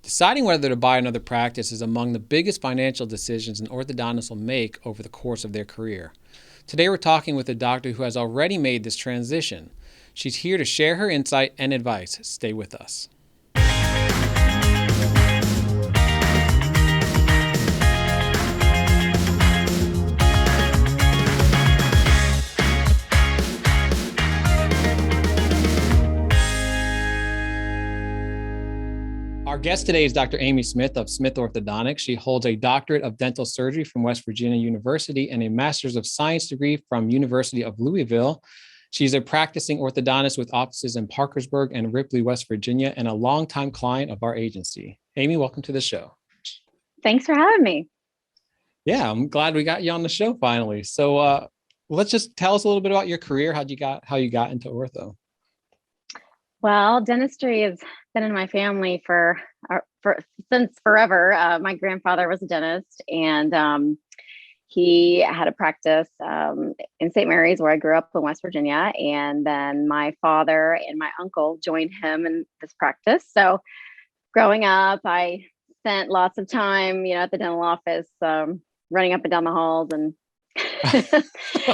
Deciding whether to buy another practice is among the biggest financial decisions an orthodontist will make over the course of their career. Today we're talking with a doctor who has already made this transition. She's here to share her insight and advice. Stay with us. Our guest today is Dr. Amy Smith of Smith Orthodontics. She holds a doctorate of dental surgery from West Virginia University and a master's of science degree from University of Louisville. She's a practicing orthodontist with offices in Parkersburg and Ripley, West Virginia, and a longtime client of our agency. Amy, welcome to the show. Thanks for having me. Yeah, I'm glad we got you on the show finally. So let's just tell us a little bit about your career, how you got into ortho. Well, dentistry has been in my family since forever. My grandfather was a dentist, and he had a practice in St. Mary's, where I grew up in West Virginia. And then my father and my uncle joined him in this practice. So growing up, I spent lots of time, at the dental office, running up and down the halls and,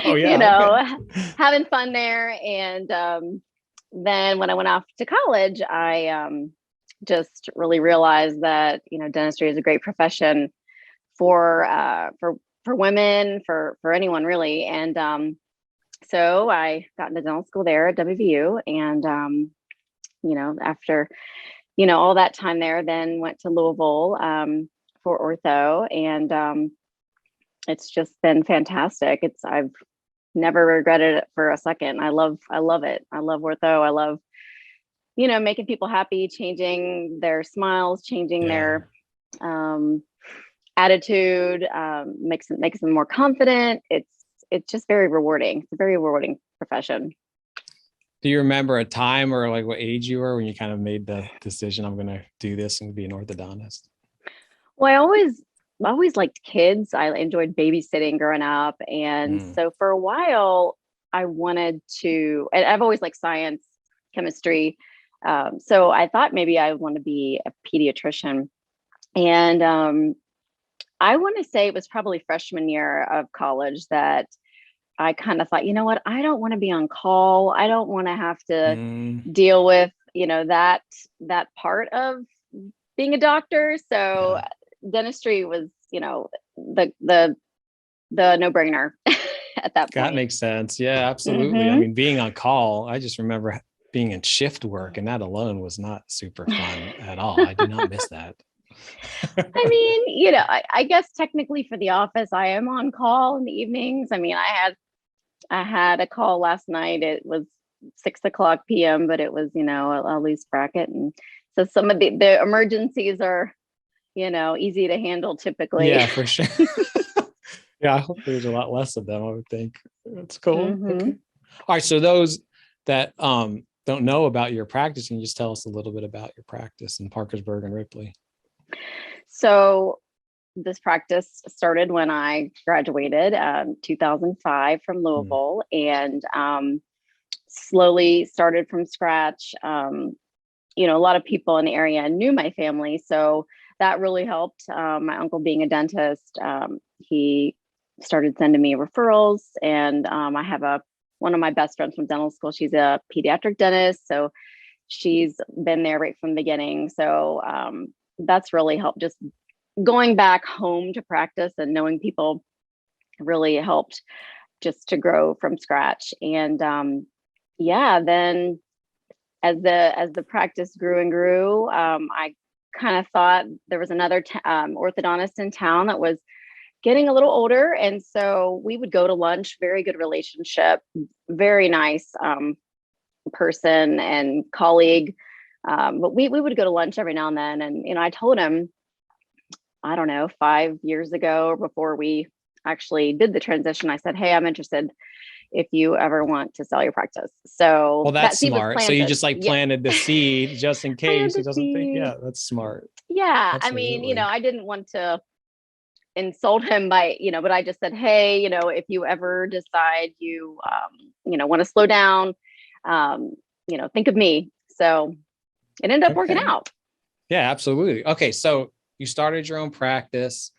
Oh, yeah, having fun there. And then when I went off to college, I just really realized that, dentistry is a great profession for women, for anyone really. And so I got into dental school there at WVU. And, after, all that time there, then went to Louisville for ortho. And it's just been fantastic. I've never regretted it for a second. I love it. I love ortho. I love, making people happy, changing their smiles, changing their attitude, makes them more confident. It's just very rewarding. It's a very rewarding profession. Do you remember a time or like what age you were when you kind of made the decision, I'm going to do this and be an orthodontist? Well, I always liked kids. I enjoyed babysitting growing up. And so for a while I wanted to, and I've always liked science, chemistry. So I thought maybe I want to be a pediatrician. And I want to say it was probably freshman year of college that I kind of thought, what, I don't want to be on call. I don't want to have to deal with, that part of being a doctor. So dentistry was, the no-brainer at that point. That makes sense. Yeah, absolutely. Mm-hmm. I mean, being on call, I just remember being in shift work, and that alone was not super fun at all. I do not miss that. I mean, I guess technically for the office, I am on call in the evenings. I mean, I had a call last night. It was 6:00 p.m., but it was, a loose bracket. And so some of the emergencies are, easy to handle typically. Yeah, for sure. Yeah, I hope there's a lot less of them, I would think. That's cool. Mm-hmm. Okay. All right. So those that don't know about your practice, can you just tell us a little bit about your practice in Parkersburg and Ripley? So this practice started when I graduated 2005 from Louisville, and slowly started from scratch. A lot of people in the area knew my family, so that really helped. My uncle being a dentist, he started sending me referrals, and I have one of my best friends from dental school. She's a pediatric dentist, so she's been there right from the beginning. So that's really helped. Just going back home to practice and knowing people really helped just to grow from scratch. And then as the practice grew and grew, I kind of thought there was another orthodontist in town that was getting a little older. And so we would go to lunch, very good relationship, very nice person and colleague. But we would go to lunch every now and then. And, I told him, I don't know, 5 years ago, before we actually did the transition, I said, hey, I'm interested if you ever want to sell your practice. So well, that's smart. So you just planted the seed just in case he doesn't think, that's smart. Yeah. Absolutely. I mean, I didn't want to insult him by, but I just said, hey, if you ever decide you, want to slow down, think of me. So it ended up working out. Yeah, absolutely. Okay, so you started your own practice.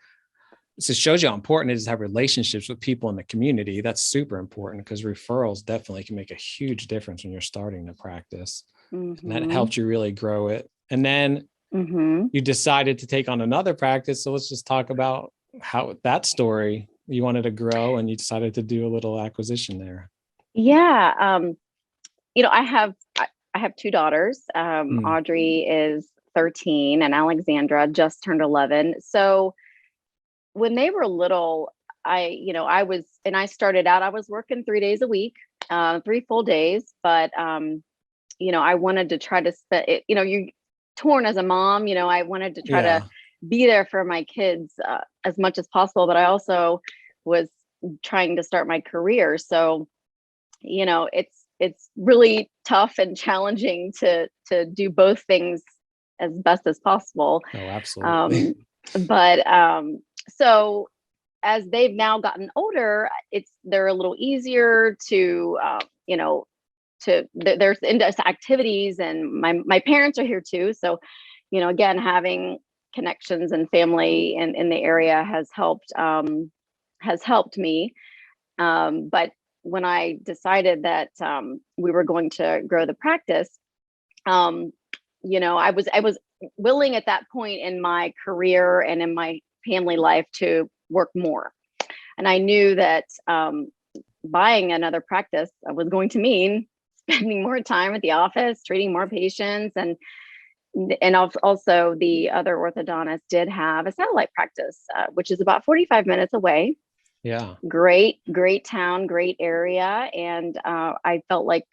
So it shows you how important it is to have relationships with people in the community. That's super important because referrals definitely can make a huge difference when you're starting to practice. And that Mm-hmm. helped you really grow it. And then Mm-hmm. you decided to take on another practice. So let's just talk about how that story, you wanted to grow and you decided to do a little acquisition there. Yeah. I have two daughters. Mm, Audrey is 13 and Alexandra just turned 11. So when they were little, I started out, I was working 3 days a week, 3 full days, but I wanted to try to spend it, you torn as a mom, I wanted to try to yeah. be there for my kids as much as possible, but I also was trying to start my career. So, it's really tough and challenging to do both things as best as possible. Oh, absolutely. Um, but so as they've now gotten older, they're a little easier to there's index activities, and my parents are here too. So, again, having connections and family in the area has helped me. But when I decided that we were going to grow the practice, um, I was willing at that point in my career and in my family life to work more. And I knew that buying another practice was going to mean spending more time at the office, treating more patients, and also the other orthodontist did have a satellite practice, which is about 45 minutes away. Yeah. Great town, great area, and I felt like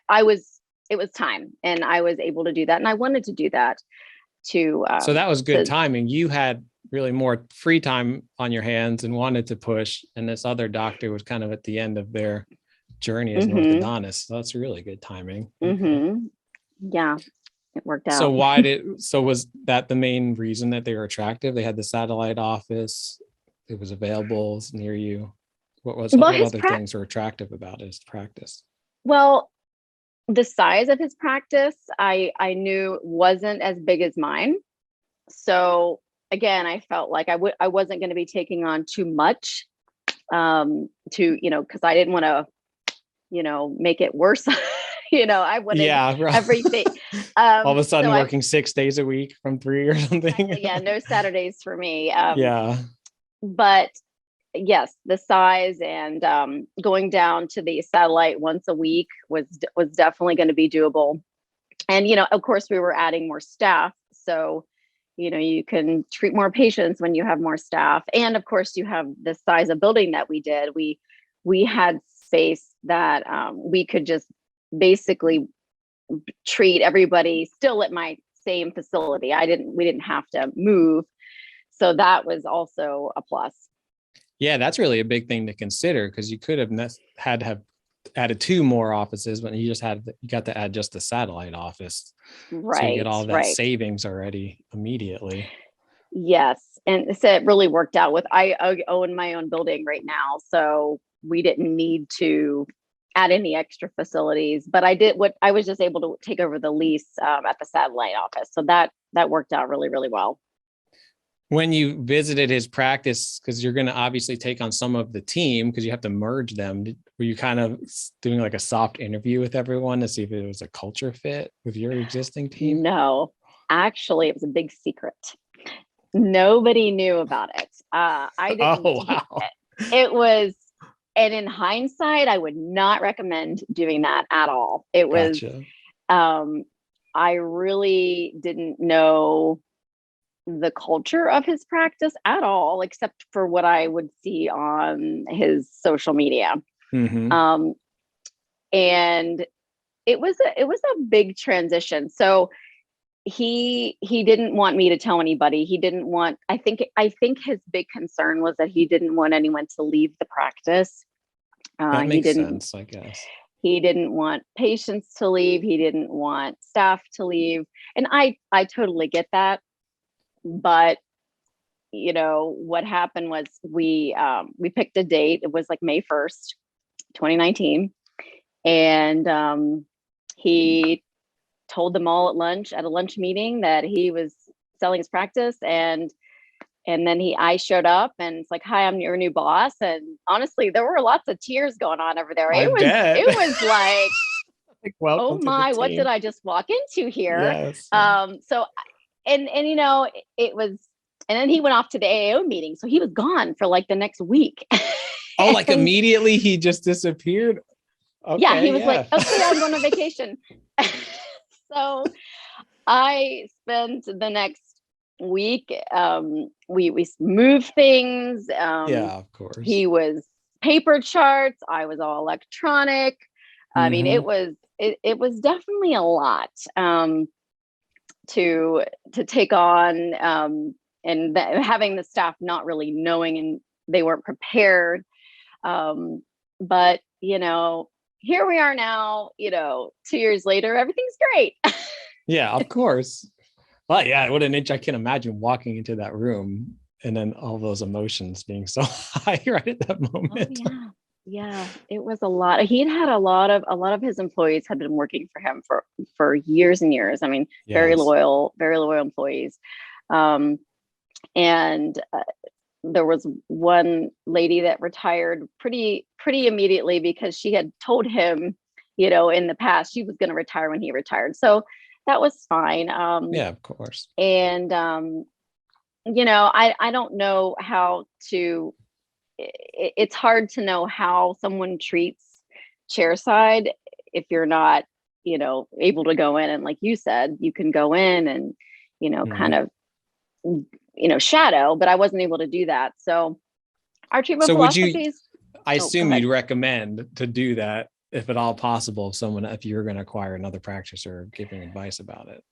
I was. It was time, and I was able to do that, and I wanted to do that to So that was good to timing. You had really more free time on your hands and wanted to push. And this other doctor was kind of at the end of their journey as an mm-hmm, orthodontist. So that's really good timing. Okay. mm-hmm. Yeah, it worked So out. was that the main reason that they were attractive? They had the satellite office. It was available near you. Well, What other things were attractive about his practice? well, the size of his practice, I knew wasn't as big as mine. So again, I felt like I wasn't going to be taking on too much, because I didn't want to, make it worse. I wanted Yeah. everything. All of a So sudden I working 6 days a week from 3 or something. exactly, yeah, no Saturdays for me. Yeah. But yes, the size and going down to the satellite once a week was definitely going to be doable. And of course, we were adding more staff, so you can treat more patients when you have more staff. And of course, you have the size of building that we did. We had space that we could just basically treat everybody still at my same facility. We didn't have to move, so that was also a plus. Yeah, that's really a big thing to consider because you could have had to have added two more offices, but you got to add just the satellite office. So you get Right, all that right. savings already immediately. Yes, and so it really worked out. I own my own building right now, so we didn't need to add any extra facilities. But I was just able to take over the lease at the satellite office, so that worked out really, really well. When you visited his practice, because you're going to obviously take on some of the team because you have to merge them, were you kind of doing like a soft interview with everyone to see if it was a culture fit with your existing team? No, actually, it was a big secret. Nobody knew about it. I didn't. Oh, wow. It was, and in hindsight, I would not recommend doing that at all. It was, Gotcha. um, I really didn't know the culture of his practice at all, except for what I would see on his social media. Mm-hmm. Um, and it was a big transition. So he didn't want me to tell anybody. He didn't want, I think his big concern was that he didn't want anyone to leave the practice. That He makes didn't sense, I guess. he didn't want patients to leave. He didn't want staff to leave. And I totally get that. But what happened was we picked a date. It was like May 1st, 2019. And he told them all at a lunch meeting that he was selling his practice, and then I showed up, and it's like, hi, I'm your new boss. And honestly, there were lots of tears going on over there. I bet. It was like, Like, welcome oh to the my, what team. did I just walk into here? Yes. So, and it was, and then he went off to the AAO meeting. So he was gone for like the next week. Oh, like immediately he just disappeared. Okay, yeah, he was like, okay, I'm going on vacation. So I spent the next week, we moved things. Yeah, of course. He was paper charts. I was all electronic. I mean, it was definitely a lot to take on, and having the staff not really knowing, and they weren't prepared. But here we are now, 2 years later, everything's great. Yeah, of course. Well, yeah, what an inch. I can imagine walking into that room and then all those emotions being so high right at that moment. Oh, yeah, it was a lot. He'd had a lot of his employees had been working for him for years and years. I mean, very loyal employees. And there was one lady that retired pretty immediately because she had told him, in the past she was going to retire when he retired. So that was fine. Yeah, of course. And I don't know how to. It's hard to know how someone treats chairside if you're not, able to go in, and like you said, you can go in and, kind of, shadow, but I wasn't able to do that. So our treatment philosophies. I assume you'd recommend to do that if at all possible, if you're going to acquire another practice or giving advice about it.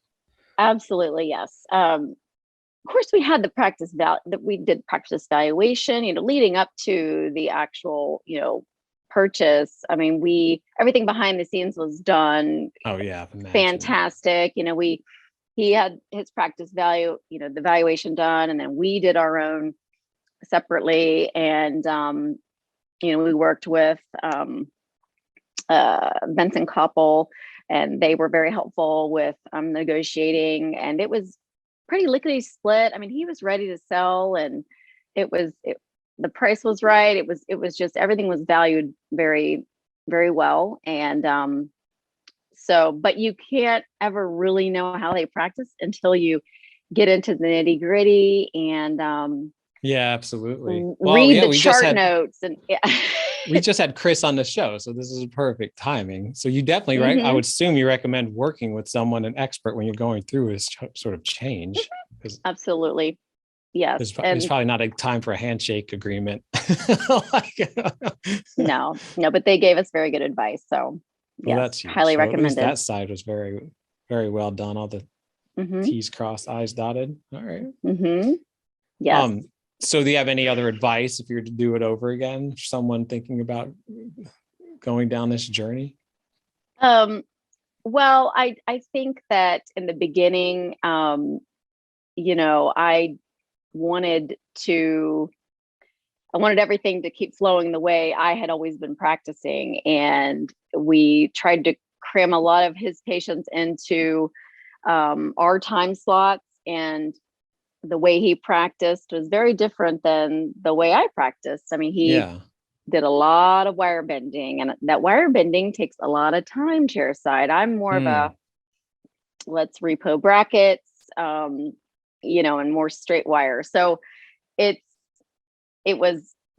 Absolutely. Yes. Of course, we had the practice that we did practice valuation, leading up to the actual, purchase. I mean, everything behind the scenes was done. Oh yeah. Fantastic. He had his practice value, the valuation done, and then we did our own separately. And, we worked with, Benson Koppel, and they were very helpful with, negotiating, and it was pretty lickety split. I mean, he was ready to sell, and the price was right. It was just, everything was valued very, very well. And, but you can't ever really know how they practice until you get into the nitty gritty and, yeah, absolutely. Read the chart notes. And yeah. We just had Chris on the show, so this is perfect timing. So you definitely, right? I would assume you recommend working with someone, an expert, when you're going through this sort of change. Absolutely. Yes. There's probably not a time for a handshake agreement. No, but they gave us very good advice. So yes, that's highly recommended. That side was very, very well done. All the T's crossed, I's dotted. All right. Yes. So do you have any other advice if you're to do it over again, for someone thinking about going down this journey? Well, I think that in the beginning, I wanted everything to keep flowing the way I had always been practicing. And we tried to cram a lot of his patients into our time slots, and the way he practiced was very different than the way I practiced. I mean, he did a lot of wire bending, and that wire bending takes a lot of time chairside. I'm more of a let's repo brackets, and more straight wire. So it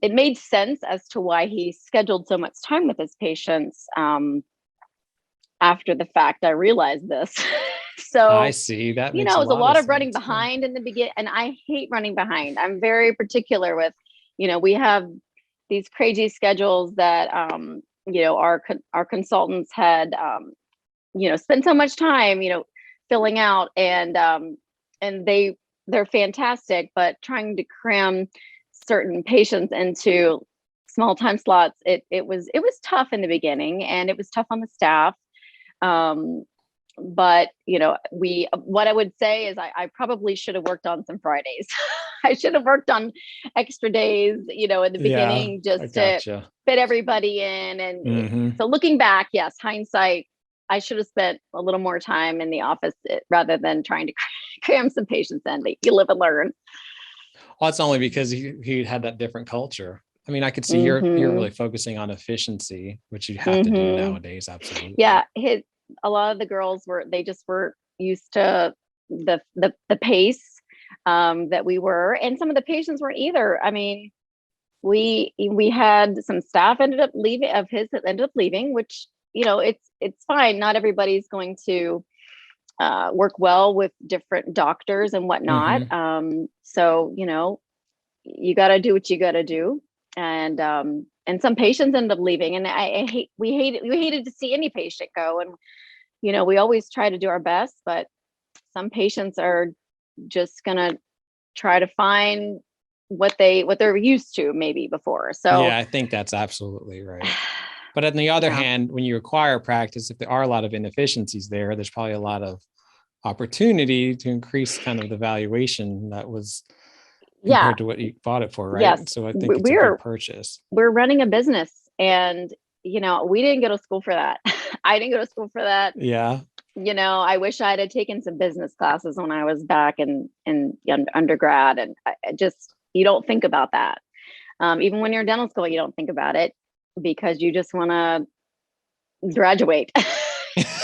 made sense as to why he scheduled so much time with his patients. After the fact, I realized this. So I see that. It was a lot of running behind in the beginning, and I hate running behind. I'm very particular with, we have these crazy schedules that, our consultants had, spent so much time, filling out, and they're fantastic, but trying to cram certain patients into small time slots, it was tough in the beginning, and it was tough on the staff. But what I would say is I probably should have worked on some Fridays. I should have worked on extra days, in the beginning, just to fit everybody in. And so looking back, yes, hindsight, I should have spent a little more time in the office rather than trying to cram some patients in. You live and learn. Well, it's only because he had that different culture. I mean, I could see you're Mm-hmm. really focusing on efficiency, which you have to do Mm-hmm. nowadays. Absolutely. Yeah, a lot of the girls were used to the pace that we were, and some of the patients weren't either. I mean, we had some staff ended up leaving, which, you know, it's fine. Not everybody's going to work well with different doctors and whatnot. Mhm. So, you know, you got to do what you got to do. And some patients end up leaving, and we hated to see any patient go. And, you know, we always try to do our best, but some patients are just gonna try to find what they're used to maybe before. So Yeah, I think that's absolutely right. But on the other yeah, hand, when you acquire practice, if there are a lot of inefficiencies there, there's probably a lot of opportunity to increase kind of the valuation that was yeah, compared to what you bought it for, right? yes, So I think it's a good purchase. we're running a business, and, you know, we didn't go to school for that. I didn't go to school for that. Yeah. You know, I wish I'd have taken some business classes when I was back in undergrad, and I just, you don't think about that. Even when you're in dental school, you don't think about it because you just want to graduate.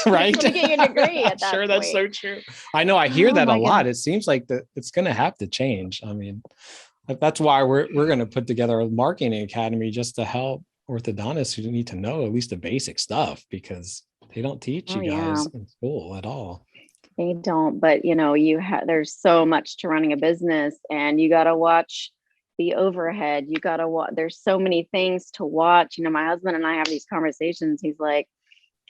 Right. You just want to get your degree at that Sure, point. that's so true. I know, I hear Oh that a my lot. goodness. It seems like it's going to have to change. I mean, that's why we're going to put together a marketing academy just to help orthodontists who need to know at least the basic stuff, because they don't teach Oh you yeah, guys in school at all. they don't. But, you know, there's so much to running a business, and you got to watch the overhead. You got to watch. There's so many things to watch. You know, my husband and I have these conversations. He's like,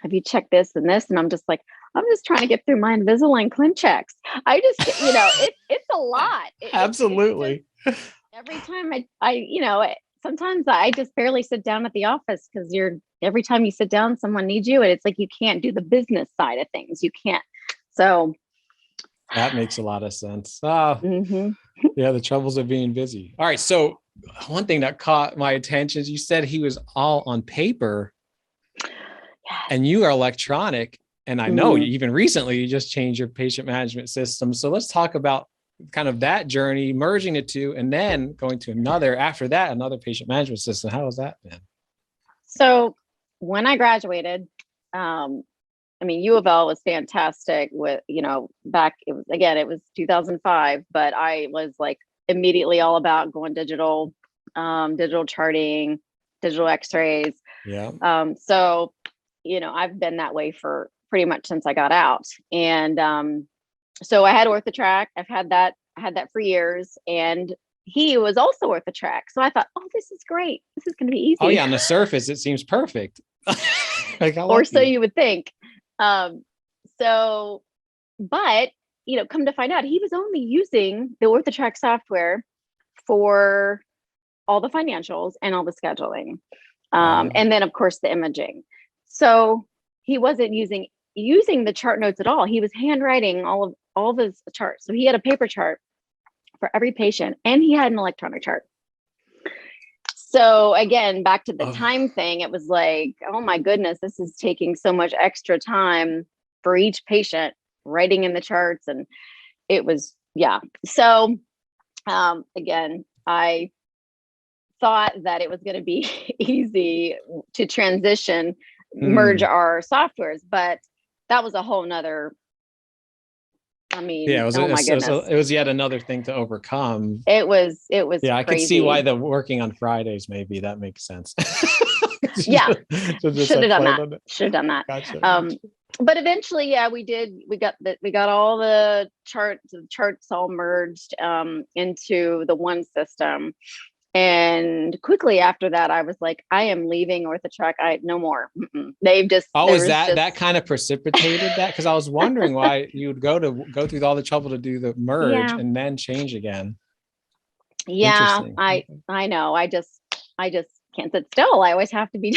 have you checked this and this? And I'm just like, I'm just trying to get through my Invisalign clin checks. I just, you know, it's a lot. It's Absolutely. just, every time you know, sometimes I just barely sit down at the office because every time you sit down, someone needs you. And it's like, you can't do the business side of things. You can't. So That makes a lot of sense. Oh, mhm. yeah, the troubles of being busy. All right. So one thing that caught my attention is you said he was all on paper and you are electronic. And I know Mhm. even recently you just changed your patient management system. So let's talk about kind of that journey, merging the two, and then going to another patient management system. How was that, man? So when I graduated, I mean, U of L was fantastic with, you know, it was 2005, but I was like immediately all about going digital, digital charting, digital x-rays. Yeah. So, you know, I've been that way for pretty much since I got out. And so I had OrthoTrack. I had that for years. And he was also OrthoTrack. So I thought, oh, this is great. This is going to be Oh easy. yeah. On the surface, it seems perfect. Like how Or so lucky. you would think. Um, so, but, you know, come to find out, he was only using the OrthoTrack software for all the financials and all the scheduling. Wow. And then of course the imaging. So he wasn't using the chart notes at all. He was handwriting all of his charts. So he had a paper chart for every patient, and he had an electronic chart. So again, back to the Oh, time thing, it was like, oh my goodness, this is taking so much extra time for each patient writing in the charts. And it was, yeah. So again, I thought that it was going to be easy to merge hmm. our softwares, but that was a whole nother, I Yeah, mean, oh my goodness. it was yet another thing to overcome. It was Yeah, I could see why crazy. the working on Fridays, maybe that makes sense. Yeah, To just should have like done play that. on it. Should have done that. Gotcha. Um, but eventually, yeah, we got all the charts all merged into the one system. And quickly after that, I was like, I am leaving OrthoTrack. No more. Mm-mm. Oh, There is was that just, kind of precipitated that? Because I was wondering why you would go through all the trouble to do the merge yeah, and then change again. yeah, Interesting. I know. I just can't sit still. I always have to be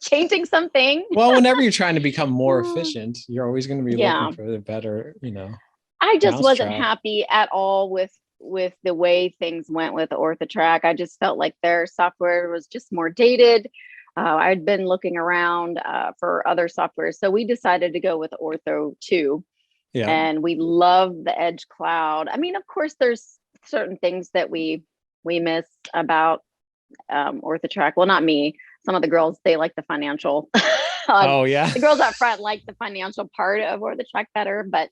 changing something. Well, whenever you're trying to become more efficient, you're always going to be looking Yeah, for the better, I just wasn't mousetrap. happy at all with the way things went with OrthoTrack. I just felt like their software was just more dated. I'd been looking around for other software, so we decided to go with Ortho 2. Yeah. and we love the edge cloud. I mean, of course, there's certain things that we miss about OrthoTrack. Well, not me. Some of the girls, they like the financial. Oh yeah. The girls up front like the financial part of OrthoTrack better, but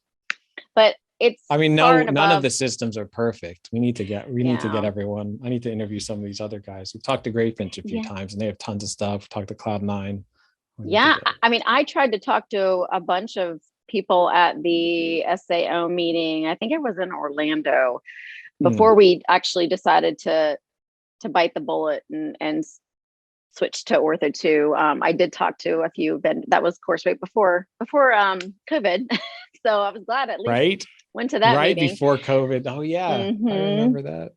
it's I mean, far no, and none of above. the systems are perfect. We need to get Yeah. everyone. I need to interview some of these other guys. We've talked to Great Finch a few Yeah. times and they have tons of stuff. Talked to Cloud9. Yeah. I mean, I tried to talk to a bunch of people at the SAO meeting. I think it was in Orlando before we actually decided to bite the bullet and switch to Ortho 2. I did talk to a few, but that was of course right before COVID. So I was glad at least went to that right meeting before COVID. Oh yeah, I remember that.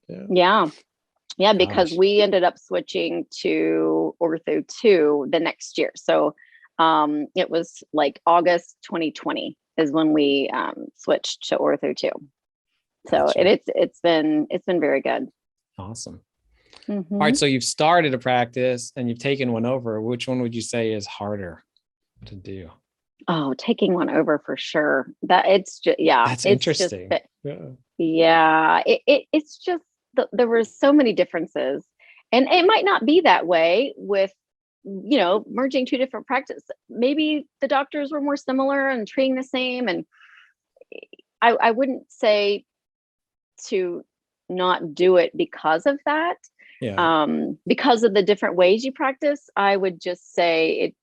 Yeah, because we ended up switching to Ortho 2 the next year. So it was like August 2020 is when we switched to Ortho 2. So it's been very good. Awesome. All right, so you've started a practice and you've taken one over. Which one would you say is harder to do? Oh, taking one over for sure. That's That's interesting. It's just there were so many differences, and it might not be that way with merging two different practices. Maybe the doctors were more similar and treating the same, and I wouldn't say to not do it because of that. Because of the different ways you practice, I would just say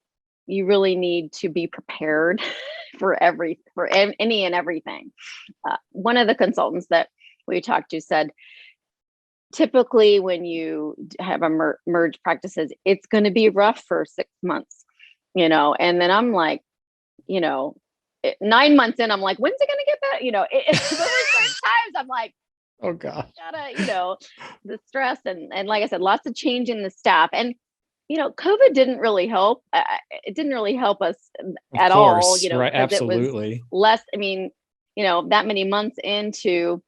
you really need to be prepared for any and everything. One of the consultants that we talked to said, typically when you have a merge practices, it's going to be rough for 6 months, and then I'm like, 9 months in, I'm like, when's it going to get better? There were certain times I'm like, oh God, gotta, the stress and like I said, lots of change in the staff, and COVID didn't really help. It didn't really help us at all, right? Absolutely. It was less. I mean, that many months into,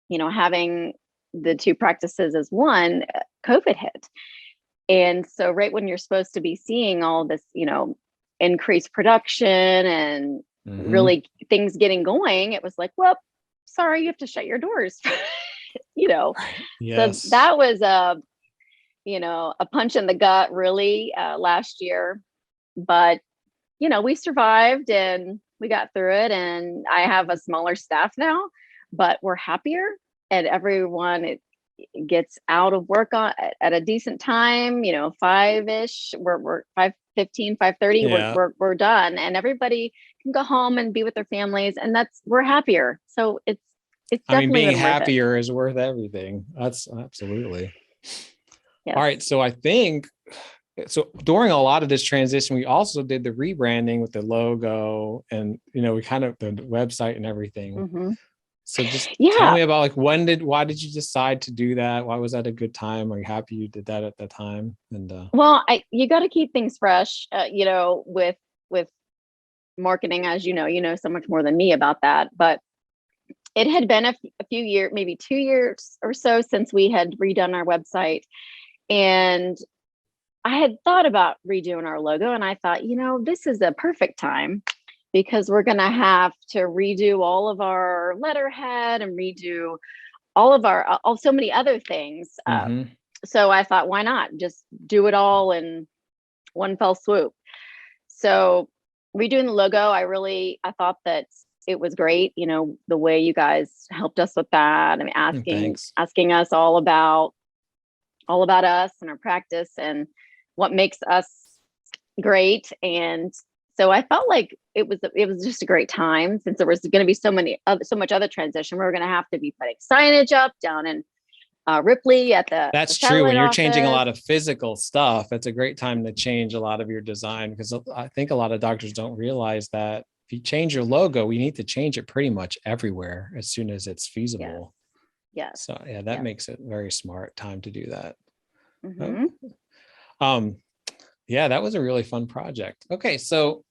having the two practices as one, COVID hit. And so right when you're supposed to be seeing all this, increased production and really things getting going, it was like, well, sorry, you have to shut your doors. Yes. So that was a punch in the gut really last year, but we survived and we got through it, and I have a smaller staff now, but we're happier, and everyone gets out of work at a decent time, 5-ish, we're 5:15, 5:30, we're done, and everybody can go home and be with their families, and we're happier. So it's definitely being happier is worth everything. That's absolutely. Yes. All right. So I think, during a lot of this transition, we also did the rebranding with the logo and, we kind of the website and everything. So just tell me about why did you decide to do that? Why was that a good time? Are you happy you did that at the time? And well, you got to keep things fresh, with marketing, as you know so much more than me about that, but it had been a few years, maybe 2 years or so since we had redone our website. And I had thought about redoing our logo, and I thought, this is a perfect time because we're going to have to redo all of our letterhead and redo all of so many other things. So I thought, why not just do it all in one fell swoop? So redoing the logo, I thought that it was great. The way you guys helped us with that. I mean, asking us all about us and our practice and what makes us great. And so I felt like it was just a great time, since there was going to be so much other transition. We were going to have to be putting signage up down in Ripley at the That's true. When you're changing a lot of physical stuff, it's a great time to change a lot of your design, because I think a lot of doctors don't realize that if you change your logo, we need to change it pretty much everywhere as soon as it's feasible. Yes. So that makes it very smart time to do that. That was a really fun project. Okay, so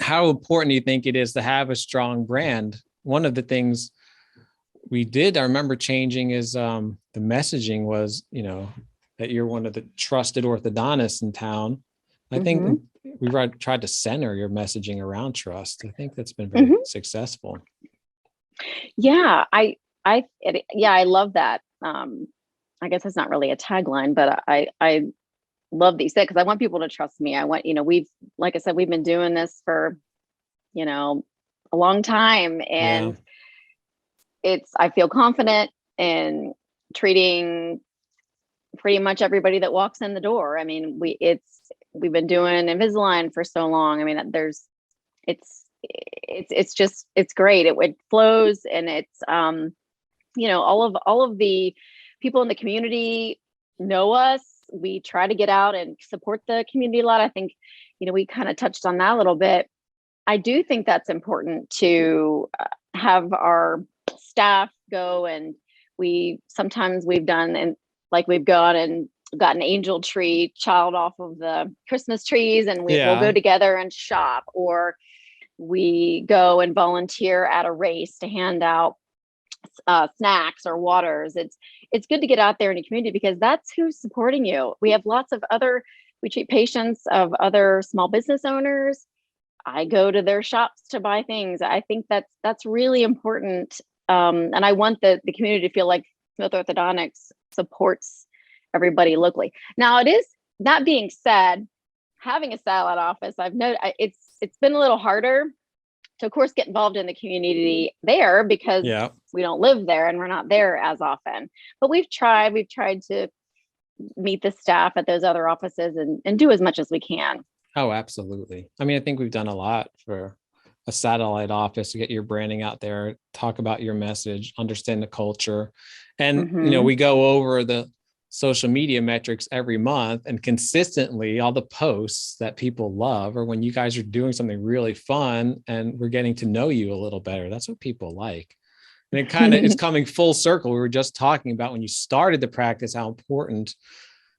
how important do you think it is to have a strong brand? One of the things we did, I remember changing, is the messaging was, that you're one of the trusted orthodontists in town. I think tried to center your messaging around trust. I think that's been very successful. Yeah, I love that. I guess it's not really a tagline, but I love these because I want people to trust me. I want, like I said, we've been doing this for, a long time, and I feel confident in treating pretty much everybody that walks in the door. I mean, we've been doing Invisalign for so long. I mean, it's great. It flows, and it's, all of the people in the community know us. We try to get out and support the community a lot. I think, we kind of touched on that a little bit. I do think that's important to have our staff go, and sometimes we've done, and like we've gone and got an angel tree child off of the Christmas trees, and we'll go together and shop, or we go and volunteer at a race to hand out snacks or waters. It's good to get out there in the community because that's who's supporting you. We have we treat patients of other small business owners. I go to their shops to buy things. I think that's really important. And I want the community to feel like Smith Orthodontics supports everybody locally. Now, it is, that being said, having a satellite office, I've noticed it's been a little harder to, of course, get involved in the community there because we don't live there and we're not there as often. But we've tried to meet the staff at those other offices and do as much as we can. Oh, absolutely. I mean, I think we've done a lot for a satellite office to get your branding out there, talk about your message, understand the culture. And, we go over the social media metrics every month, and consistently all the posts that people love are when you guys are doing something really fun and we're getting to know you a little better. That's what people like. And it kind of is coming full circle. We were just talking about when you started the practice, how important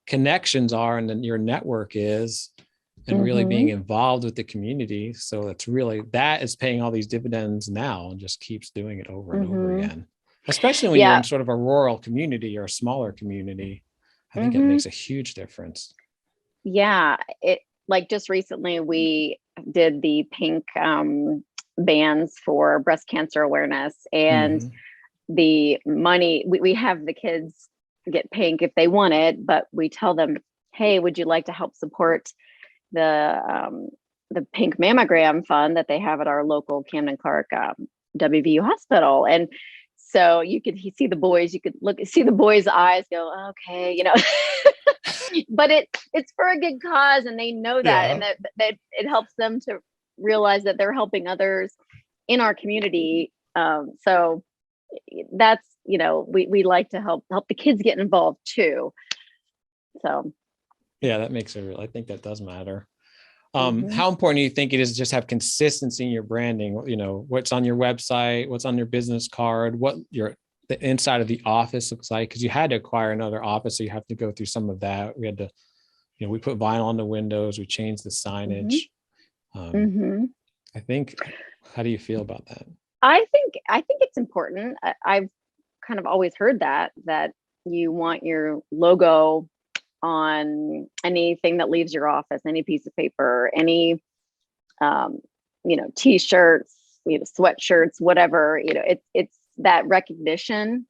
connections are and then your network is, and really being involved with the community. So that is paying all these dividends now, and just keeps doing it over and over again, especially when you're in sort of a rural community or a smaller community. I think it makes a huge difference. Yeah. Like just recently we did the pink bands for breast cancer awareness, and the money, we have the kids get pink if they want it, but we tell them, hey, would you like to help support the pink mammogram fund that they have at our local Camden Clark WVU hospital? And so you see the boys, see the boys' eyes go, okay, but it's for a good cause, and they know that, and that it helps them to realize that they're helping others in our community. So that's, we like to help the kids get involved too. So. Yeah, that makes it real. I think that does matter. How important do you think it is to just have consistency in your branding? What's on your website, what's on your business card, what the inside of the office looks like, because you had to acquire another office, so you have to go through some of that. We had to, we put vinyl on the windows, we changed the signage. I think, how do you feel about that? I think it's important. I've kind of always heard that you want your logo on anything that leaves your office, any piece of paper, any, t-shirts, sweatshirts, whatever, it's that recognition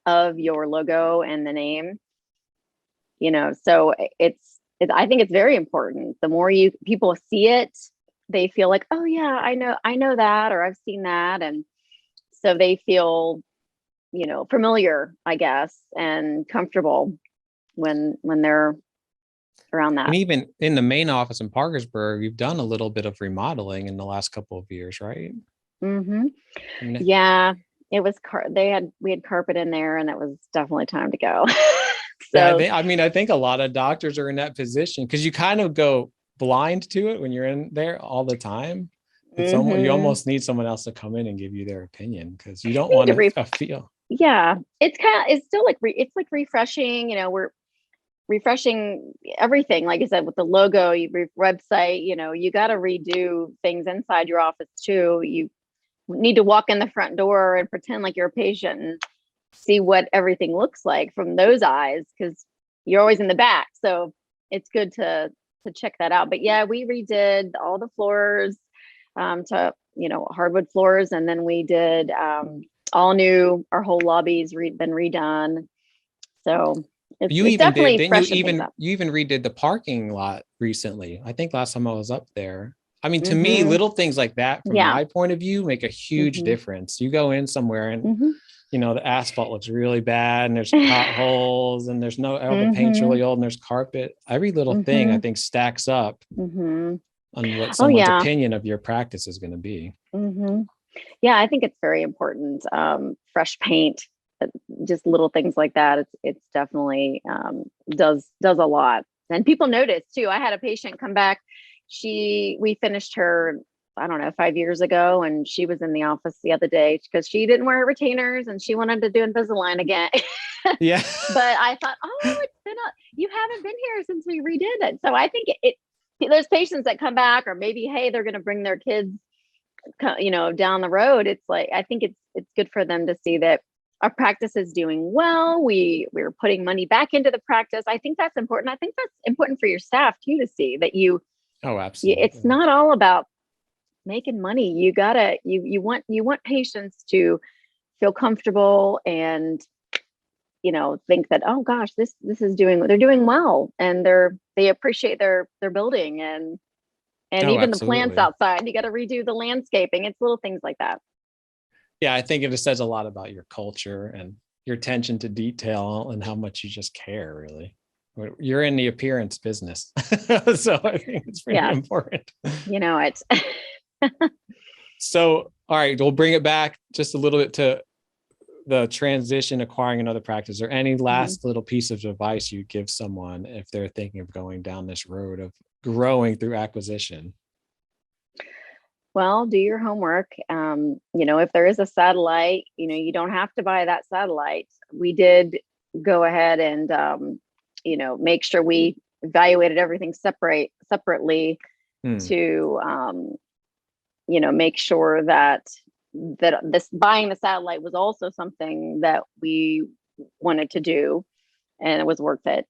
of your logo and the name, so I think it's very important. The more people see it, they feel like, oh yeah, I know that, or I've seen that. And so they feel, familiar, I guess, and comfortable when they're around that. And even in the main office in Parkersburg, you've done a little bit of remodeling in the last couple of years, right? Yeah, it was we had carpet in there, and it was definitely time to go. So yeah, I think a lot of doctors are in that position because you kind of go blind to it when you're in there all the time. It's you almost need someone else to come in and give you their opinion, because you don't want to feel. Yeah, it's still like it's like refreshing. We're refreshing everything, like I said, with the logo, website. You got to redo things inside your office too. You need to walk in the front door and pretend like you're a patient and see what everything looks like from those eyes, because you're always in the back. So it's good to check that out. But yeah, we redid all the floors to, hardwood floors. And then we did all new, our whole lobby's been redone. So it's definitely freshened things up. You even redid the parking lot recently. I think last time I was up there. I mean, to me, little things like that from my point of view make a huge difference. You go in somewhere and the asphalt looks really bad and there's potholes and there's the paint's really old and there's carpet. Every little thing I think stacks up on what someone's opinion of your practice is going to be. Yeah, I think it's very important. Fresh paint, just little things like that. It's definitely does a lot. And people notice too. I had a patient come back. We finished her, I don't know, 5 years ago, and she was in the office the other day because she didn't wear her retainers and she wanted to do Invisalign again. Yeah. But I thought, you haven't been here since we redid it. So I think there's patients that come back, or maybe, hey, they're going to bring their kids, down the road. It's like, I think it's good for them to see that our practice is doing well. We're putting money back into the practice. I think that's important. I think that's important for your staff too, to see that Oh, absolutely. It's not all about making money. You want patients to feel comfortable and, think that, oh gosh, this is they're doing well, and they appreciate their building and even the plants outside. You got to redo the landscaping. It's little things like that. Yeah, I think it just says a lot about your culture and your attention to detail and how much you just care, really. You're in the appearance business. So I think it's pretty important. It's So, all right, we'll bring it back just a little bit to the transition, acquiring another practice, or any last little piece of advice you give someone if they're thinking of going down this road of growing through acquisition. Well, do your homework. If there is a satellite, you don't have to buy that satellite. We did go ahead and, make sure we evaluated everything separately to, make sure that this buying the satellite was also something that we wanted to do, and it was worth it.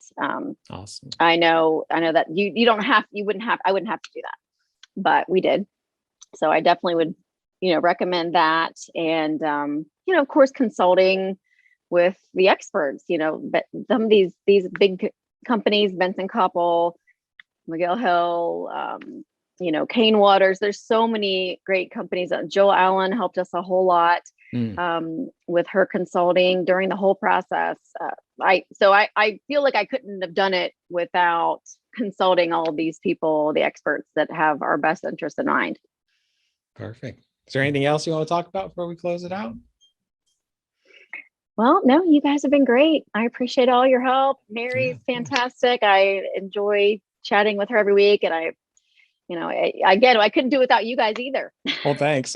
Awesome. I know that I wouldn't have to do that, but we did. So I definitely would, recommend that. And, of course, consulting with the experts, but some of these big companies, Benson Koppel, Miguel Hill, Kane Waters, there's so many great companies. Jill Allen helped us a whole lot with her consulting during the whole process. I feel like I couldn't have done it without consulting all of these people, the experts that have our best interest in mind. Perfect. Is there anything else you want to talk about before we close it out? Well, no, you guys have been great. I appreciate all your help. Mary's fantastic. I enjoy chatting with her every week, and I couldn't do it without you guys either. Well, thanks.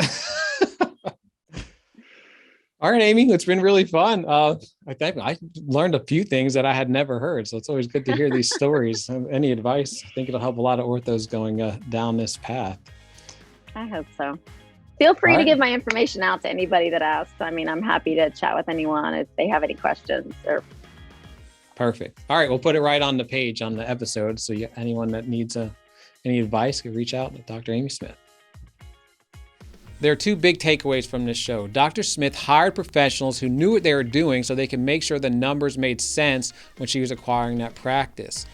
All right, Amy, it's been really fun. I think I learned a few things that I had never heard. So it's always good to hear these stories. Any advice? I think it'll help a lot of orthos going down this path. I hope so. Feel free to give my information out to anybody that asks. I mean, I'm happy to chat with anyone if they have any questions. Perfect. All right, we'll put it right on the page on the episode. So anyone that needs any advice can reach out to Dr. Amy Smith. There are two big takeaways from this show. Dr. Smith hired professionals who knew what they were doing so they could make sure the numbers made sense when she was acquiring that practice.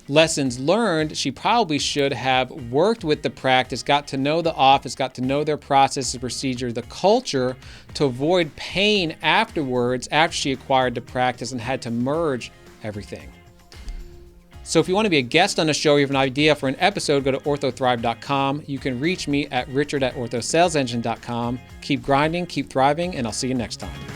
Lessons learned, she probably should have worked with the practice, got to know the office, got to know their processes, procedure, the culture, to avoid pain afterwards after she acquired the practice and had to merge everything. So if you want to be a guest on the show, or you have an idea for an episode, go to orthothrive.com. You can reach me at richard@orthosalesengine.com. Keep grinding, keep thriving, and I'll see you next time.